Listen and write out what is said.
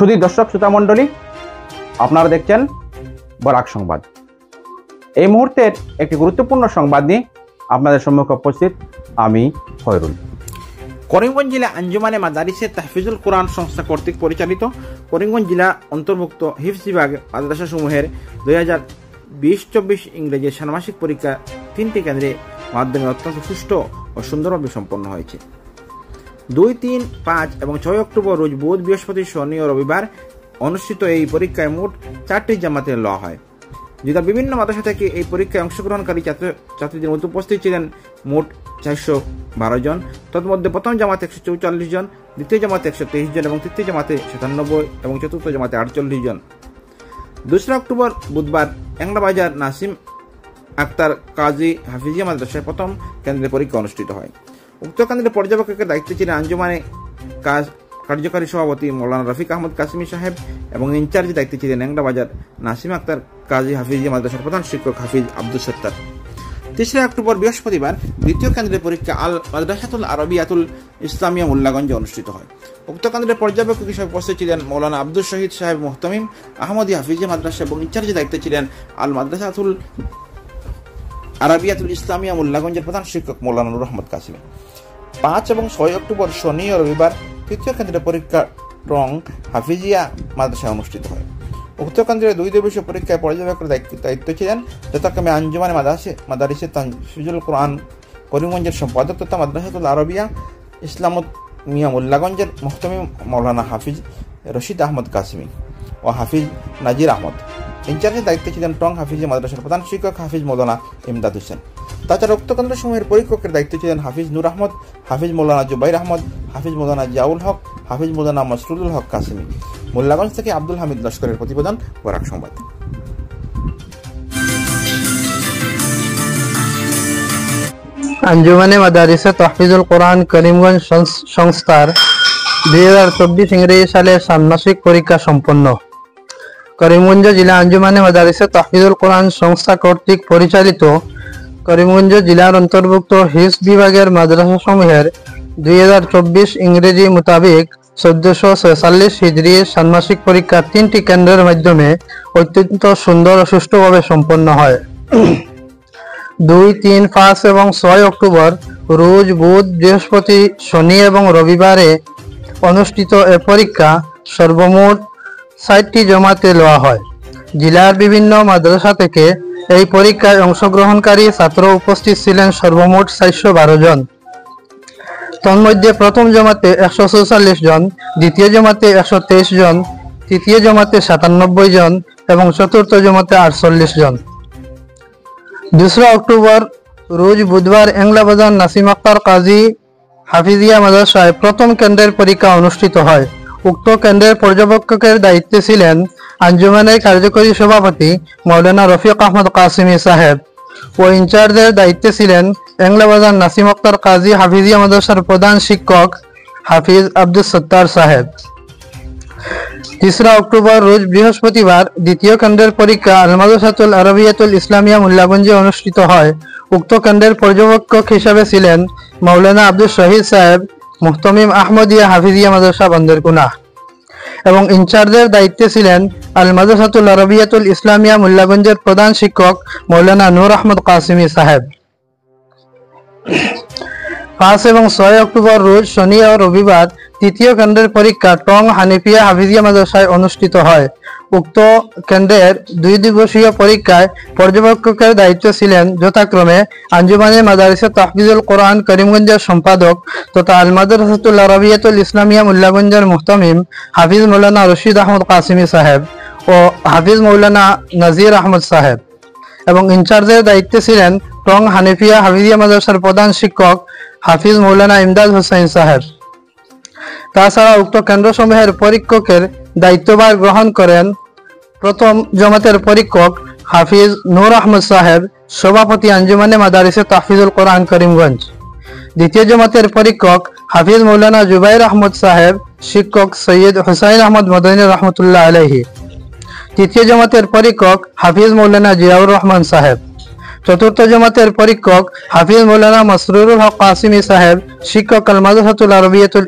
সুধী দর্শক শ্রোতা মণ্ডলী, আপনারা দেখছেন বরাক সংবাদ। এই মুহূর্তের একটি গুরুত্বপূর্ণ সংবাদ নিয়ে আপনাদের সম্মুখে উপস্থিত আমি খয়রুল। করিমগঞ্জ জেলা আঞ্জুমানে মাদারিসে তাহফিজুল কোরআন সংস্থা কর্তৃক পরিচালিত করিমগঞ্জ জেলা অন্তর্ভুক্ত হিফজ বিভাগ মাদ্রাসাসমূহের 2020-24 ইংরেজি ষান্মাসিক পরীক্ষা 3টি কেন্দ্রে মাধ্যমে অত্যন্ত সুষ্ঠু ও সুন্দরভাবে সম্পন্ন হয়েছে। 2, 3, 5 এবং 6 অক্টোবর রোজ বুধ, বৃহস্পতি, শনি ও রবিবার অনুষ্ঠিত এই পরীক্ষায় মোট 4টি জামাতে লওয়া হয়। জেলার বিভিন্ন মাদ্রাসা থেকে এই পরীক্ষায় অংশগ্রহণকারী ছাত্রীদের মধ্যে উপস্থিত ছিলেন মোট 412 জন। তন্মধ্যে প্রথম জামাতে 144 জন, দ্বিতীয় জামাতে 123 জন এবং তৃতীয় জামাতে 97 এবং চতুর্থ জামাতে 48 জন। 2 অক্টোবর বুধবার এংলাবাজার নাসিম আক্তার কাজী হাফিজিয়া মাদ্রাসায় প্রথম কেন্দ্রে পরীক্ষা অনুষ্ঠিত হয়। উক্ত কেন্দ্রের পর্যবেক্ষকের দায়িত্বে ছিলেন আঞ্জুমানে কার্যকারী সভাপতি মৌলানা রফিক আহমদ কাসিমি সাহেব এবং ইনচার্জের দায়িত্বে ছিলেন এংলাবাজার নাসিম আক্তার কাজী হাফিজিয়া মাদ্রাসার প্রধান শিক্ষক হাফিজ আব্দুল সত্তার। 3 অক্টোবর বৃহস্পতিবার দ্বিতীয় কেন্দ্রের পরীক্ষা আল মাদ্রাসাতুল আরবিয়াতুল ইসলামিয়া মোল্লাগঞ্জে অনুষ্ঠিত হয়। উক্ত কেন্দ্রের পর্যবেক্ষক হিসেবে উপস্থিত ছিলেন মৌলানা আব্দুল শহীদ সাহেব মুহতামিম আহমদী হাফিজিয়া মাদ্রাসা এবং ইনচার্জের দায়িত্বে ছিলেন আল মাদ্রাসাতুল আরবিয়াতুল ইসলামিয়া মোল্লাগঞ্জের প্রধান শিক্ষক মৌলানা নুর আহমদ কাসিমি। 5 এবং 6 অক্টোবর শনি ও রবিবার তৃতীয় কেন্দ্রের পরীক্ষা টং হাফিজিয়া মাদ্রাসায় অনুষ্ঠিত হয়। উক্ত কেন্দ্রের 2 দিবসীয় পরীক্ষায় পর্যবেক্ষকের দায়িত্ব ছিলেন যথাক্রমে আঞ্জুমানে মাদারিসে তাহফিজুল কোরআন করিমগঞ্জের সম্পাদক তথা মাদ্রাসাতুল আরবিয়া ইসলামিয়া মোল্লাগঞ্জের মুহতামিম মৌলানা হাফিজ রশিদ আহমদ কাসিমি ও হাফিজ নাজির আহমদ। ইনচার্জের দায়িত্বে ছিলেন টং হাফিজিয়া মাদ্রাসার প্রধান শিক্ষক হাফিজ মৌলানা ইমদাদ হোসেন। তাছাড়া উক্ত কেন্দ্রসমূহের পরীক্ষকের দায়িত্বে ছিলেন হাফিজ নূর আহমদ, হাফিজ মৌলানা জুবাইর আহমদ, হাফিজ মৌলানা জিয়াউল হক, হাফিজ মৌলানা মসরুল হক কাসিমি। মোল্লাগঞ্জ থেকে আব্দুল হামিদ লস্করের প্রতিবেদন, বরাক সংবাদ। আঞ্জুমানে মাদারিসে তাহফিজুল কোরআন করিমগঞ্জ সংস্থার 2024 ইংরেজি সালের ষান্মাসিক পরীক্ষা সম্পন্ন। করিমগঞ্জ জেলা আঞ্জুমানে মাদারিসে তাহফিজুল কোরআন সংস্থা কর্তৃক পরিচালিত করিমগঞ্জ জেলার অন্তর্ভুক্ত হিফজ বিভাগের মাদ্রাসাসমূহের 2024 ইংরেজি মোতাবেক 1446 হিজরি ষান্মাসিক পরীক্ষা 3টি কেন্দ্রের মাধ্যমে অত্যন্ত সুন্দর ও সুষ্ঠুভাবে সম্পন্ন হয়। 2, 3, 5 এবং 6 অক্টোবর রোজ বুধ, বৃহস্পতি, শনি এবং রবিবারে অনুষ্ঠিত এ পরীক্ষা সর্বমোট 60টি জমাতে লওয়া হয়। জেলার বিভিন্ন মাদ্রাসা থেকে এই পরীক্ষায় অংশগ্রহণকারী ছাত্র উপস্থিত ছিলেন সর্বমোট 412 জন। তন্মধ্যে প্রথম জমাতে 144 জন, দ্বিতীয় জমাতে 123 জন, তৃতীয় জমাতে 97 জন এবং চতুর্থ জমাতে 48 জন। 2 অক্টোবর রোজ বুধবার এংলাবাজার নাসিম আক্তার কাজী হাফিজিয়া মাদ্রাসায় প্রথম কেন্দ্রের পরীক্ষা অনুষ্ঠিত হয়। উক্ত কেন্দ্রের পর্যবেক্ষকের দায়িত্বে ছিলেন আঞ্জুমানের কার্যকরী সভাপতি মৌলানা রফিক আহমদ কাসিমি সাহেব ও ইনচার্জের দায়িত্বে ছিলেন এংলাবাজার নাসিম আক্তার কাজী হাফিজিয়া মাদ্রাসার প্রধান শিক্ষক হাফিজ আব্দুল সত্তার সাহেব। 3 অক্টোবর রোজ বৃহস্পতিবার দ্বিতীয় কেন্দ্রের পরীক্ষা আল মাদ্রাসাতুল আরবিয়াতুল ইসলামিয়া মোল্লাগঞ্জে অনুষ্ঠিত হয়। উক্ত কেন্দ্রের পর্যবেক্ষক হিসাবে ছিলেন মৌলানা আব্দুল শহীদ সাহেব মুহতামিম আহমদিয়া হাফিজিয়া মাদ্রাসা বান্দরকুনা এবং ইনচার্জের দায়িত্বে ছিলেন আল মাদ্রাসাতুল আরবিয়াতুল ইসলামিয়া মোল্লাগঞ্জের প্রধান শিক্ষক মৌলানা নূর আহমদ কাসিমি সাহেব। 5 এবং 6 অক্টোবর রোজ শনি ও রবিবার তৃতীয় কেন্দ্রের পরীক্ষা টং হানিফিয়া হাফিজিয়া মাদ্রাসায় অনুষ্ঠিত হয়। উক্ত কেন্দ্রের 2 দিবসীয় পরীক্ষায় পর্যবেক্ষকের দায়িত্ব ছিলেন যথাক্রমে আঞ্জুমানে মাদারিসে তাহফিজুল কোরআন করিমগঞ্জের সম্পাদক তথা আল মাদ্রাসাতুল আরবিয়াতুল ইসলামিয়া মোল্লাগঞ্জের মুহতামিম হাফিজ মৌলানা রশিদ আহমদ কাসিমি সাহেব ও হাফিজ মৌলানা নাজির আহমদ সাহেব এবং ইনচার্জের দায়িত্বে ছিলেন টং হানিফিয়া হাফিজিয়া মাদ্রাসার প্রধান শিক্ষক হাফিজ মৌলানা ইমদাদ হোসেন সাহেব। তাছাড়া উক্ত কেন্দ্রসমূহের পরীক্ষকের দায়িত্বভার গ্রহণ করেন প্রথম জমাতের পরীক্ষক হাফিজ নূর আহমদ সাহেব, সভাপতি আঞ্জুমানে মাদারিসে তাহফিজুল কোরআন করিমগঞ্জ। দ্বিতীয় জমাতের পরীক্ষক হাফিজ মৌলানা জুবাইর আহমদ সাহেব, শিক্ষক সৈয়দ হুসাইন আহমদ মদনী রহমতুল্লাহ আলাইহি। তৃতীয় জমাতের পরীক্ষক হাফিজ মৌলানা জিয়াউর রহমান সাহেব। চতুর্থ জমাতের পরীক্ষক হাফিজ মৌলানা মসরুরুল হক কাসিমি সাহেব, শিক্ষক আল মাদ্রাসাতুল আরবিয়াতুল